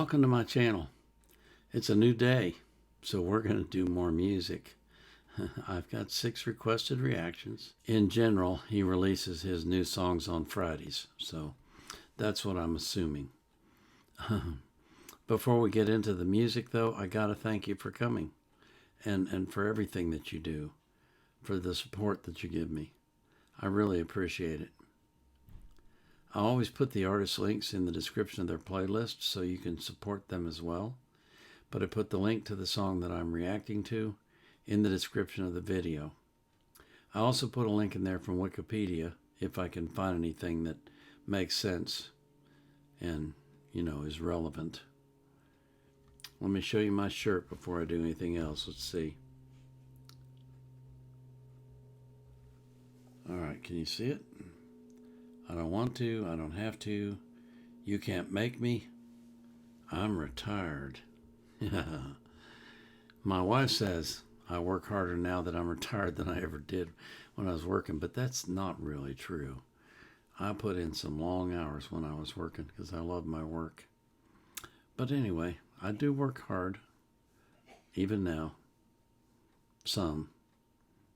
Welcome to my channel. It's a new day, so we're going to do more music. I've got 6 requested reactions. In general, he releases his new songs on Fridays, so that's what I'm assuming. Before we get into the music, though, I got to thank you for coming and for everything that you do, for the support that you give me. I really appreciate it. I always put the artist links in the description of their playlist so you can support them as well. But I put the link to the song that I'm reacting to in the description of the video. I also put a link in there from Wikipedia if I can find anything that makes sense and, is relevant. Let me show you my shirt before I do anything else. Let's see. All right, can you see it? I don't want to, I don't have to. You can't make me. I'm retired. My wife says I work harder now that I'm retired than I ever did when I was working, but that's not really true. I put in some long hours when I was working because I love my work. But anyway, I do work hard, even now. Some,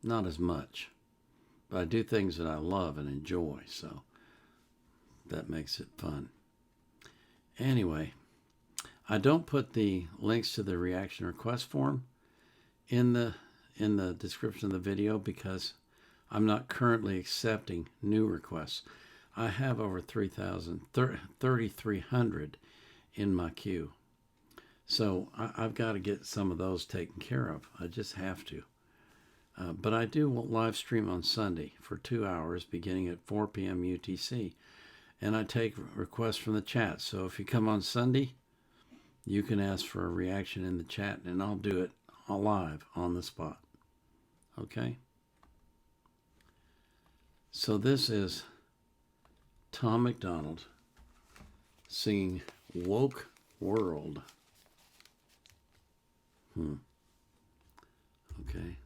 not as much. But I do things that I love and enjoy, so that makes it fun. Anyway, I don't put the links to the reaction request form in the description of the video because I'm not currently accepting new requests. I have over 3,300 in my queue. So I've got to get some of those taken care of. I just have to. But I do live stream on Sunday for 2 hours beginning at 4 p.m. UTC. And I take requests from the chat. So if you come on Sunday, you can ask for a reaction in the chat and I'll do it live on the spot. Okay? So this is Tom MacDonald singing Woke World. Okay.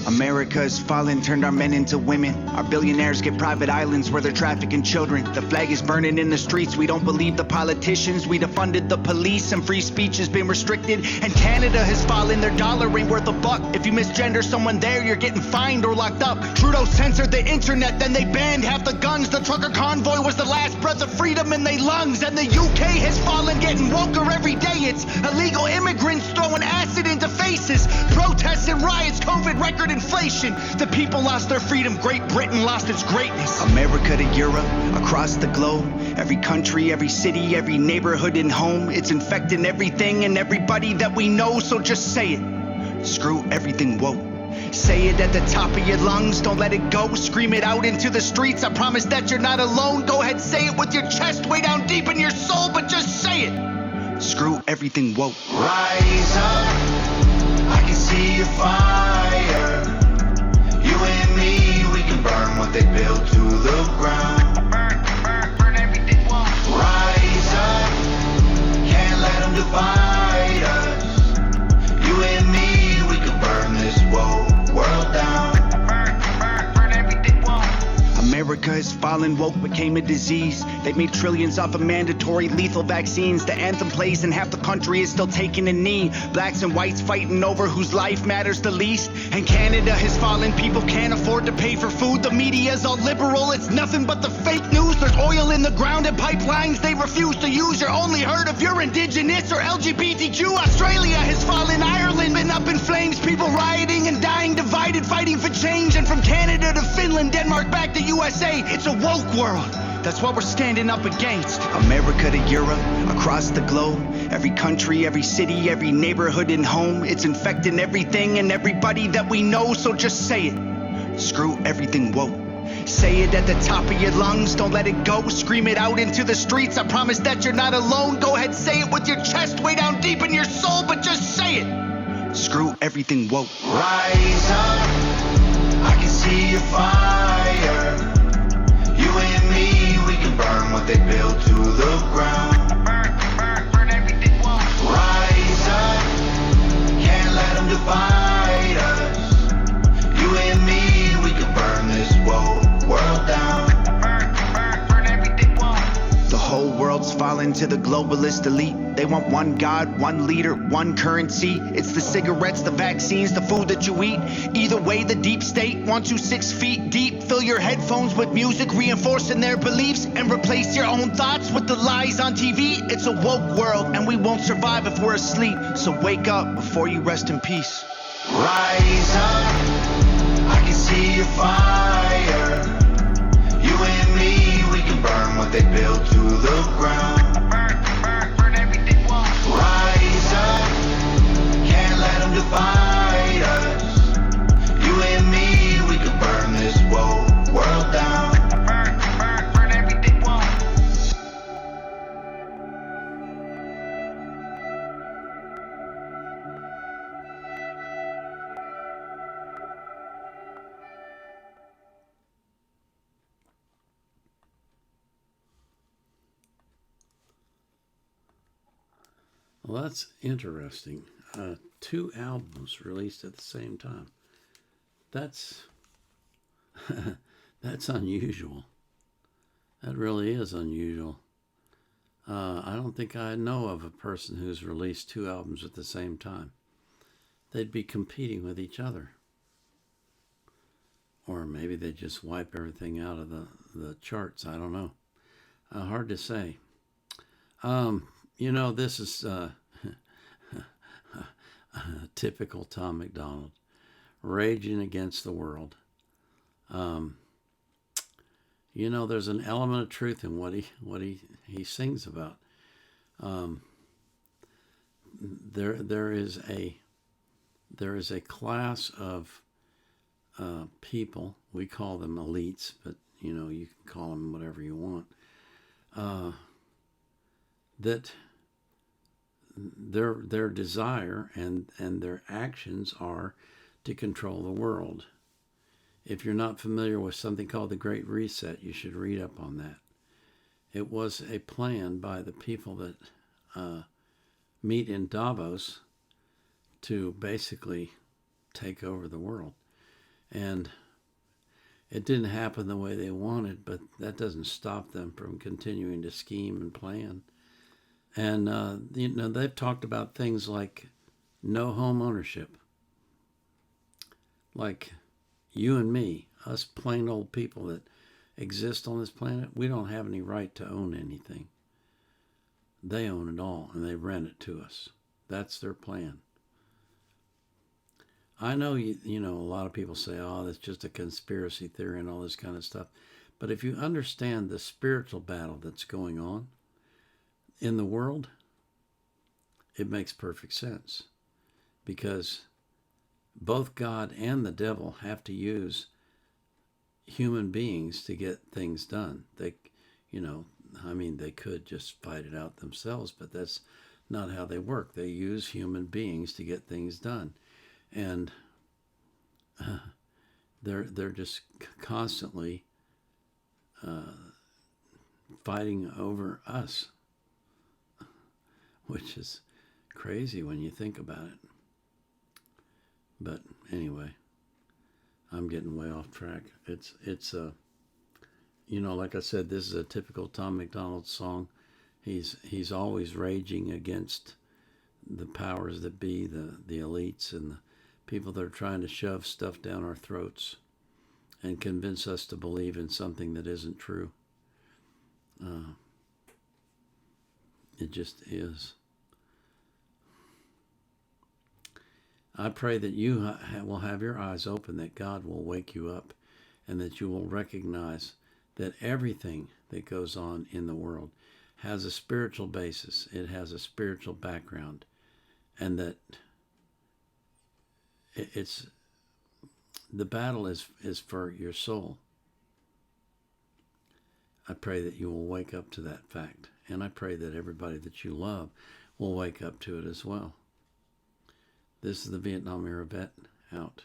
America is fallen, turned our men into women. Our billionaires get private islands where they're trafficking children. The flag is burning in the streets, we don't believe the politicians. We defunded the police and free speech has been restricted. And Canada has fallen, their dollar ain't worth a buck. If you misgender someone there, you're getting fined or locked up. Trudeau censored the internet, then they banned half the guns. The trucker convoy was the last breath of freedom in their lungs. And the UK has fallen, getting woker every day. It's illegal immigrants throwing acid into faces. Protests and riots, COVID record inflation. The people lost their freedom, Great Britain lost its greatness. America to Europe, across the globe, every country, every city, every neighborhood and home. It's infecting everything and everybody that we know, so just say it. Screw everything woke. Say it at the top of your lungs, don't let it go. Scream it out into the streets, I promise that you're not alone. Go ahead, say it with your chest way down deep in your soul, but just say it. Screw everything woke. Rise up, I can see your fire. You and me, we can burn what they built to the ground. Burn everything woke. Rise up, can't let them divide us. You and me, we can burn this woke world down. Burn everything woke. America has fallen, woke became a disease. They've made trillions off of mandatory lethal vaccines. The anthem plays and half the country is still taking a knee. Blacks and whites fighting over whose life matters the least. And Canada has fallen, people can't afford to pay for food. The media's all liberal, it's nothing but the fake news. There's oil in the ground and pipelines they refuse to use. You're only heard if you're indigenous or LGBTQ. Australia has fallen, Ireland been up in flames. People rioting and dying, divided, fighting for change. And from Canada to Finland, Denmark back to USA, it's a woke world. That's what we're standing up against. America to Europe, across the globe, every country, every city, every neighborhood and home. It's infecting everything and everybody that we know, so just say it. Screw everything woke. Say it at the top of your lungs, don't let it go. Scream it out into the streets, I promise that you're not alone. Go ahead, say it with your chest way down deep in your soul, but just say it. Screw everything woke. Rise up, I can see your fire. You and me, we can burn what they built to the ground. Burn everything woke. Rise up, can't let them divide us. You and me, we can burn this woke world down. Burn everything woke. The whole falling to the globalist elite. They want one God, one leader, one currency. It's the cigarettes, the vaccines, the food that you eat. Either way, the deep state wants you 6 feet deep. Fill your headphones with music reinforcing their beliefs, and replace your own thoughts with the lies on TV. It's a woke world, and we won't survive if we're asleep. So wake up before you rest in peace. Rise up, I can see your fire. You and me, we can burn what they built to the ground. Burn everything wrong. Rise up, can't let them divide us. You and me, we can burn this world down. Burn everything wrong. Well, that's interesting. 2 albums released at the same time. That's that's unusual. That really is unusual. I don't think I know of a person who's released 2 albums at the same time. They'd be competing with each other. Or maybe they just wipe everything out of the charts. I don't know. Hard to say. This is typical Tom MacDonald, raging against the world. There's an element of truth in what he sings about. There is a class of people. We call them elites, but you can call them whatever you want. That their desire and their actions are to control the world. If you're not familiar with something called the Great Reset, you should read up on that. It was a plan by the people that meet in Davos to basically take over the world. And it didn't happen the way they wanted, but that doesn't stop them from continuing to scheme and plan. And, they've talked about things like no home ownership. Like you and me, us plain old people that exist on this planet, we don't have any right to own anything. They own it all, and they rent it to us. That's their plan. I know, a lot of people say, oh, that's just a conspiracy theory and all this kind of stuff. But if you understand the spiritual battle that's going on in the world, it makes perfect sense, because both God and the devil have to use human beings to get things done. They could just fight it out themselves, but that's not how they work. They use human beings to get things done. And they're just constantly fighting over us, which is crazy when you think about it. But anyway, I'm getting way off track. It's like I said, this is a typical Tom MacDonald song. He's always raging against the powers that be, the elites and the people that are trying to shove stuff down our throats and convince us to believe in something that isn't true. It just is. I pray that you will have your eyes open, that God will wake you up, and that you will recognize that everything that goes on in the world has a spiritual basis. It has a spiritual background, and that the battle is for your soul. I pray that you will wake up to that fact, and I pray that everybody that you love will wake up to it as well. This is the Vietnam Era Vet, out.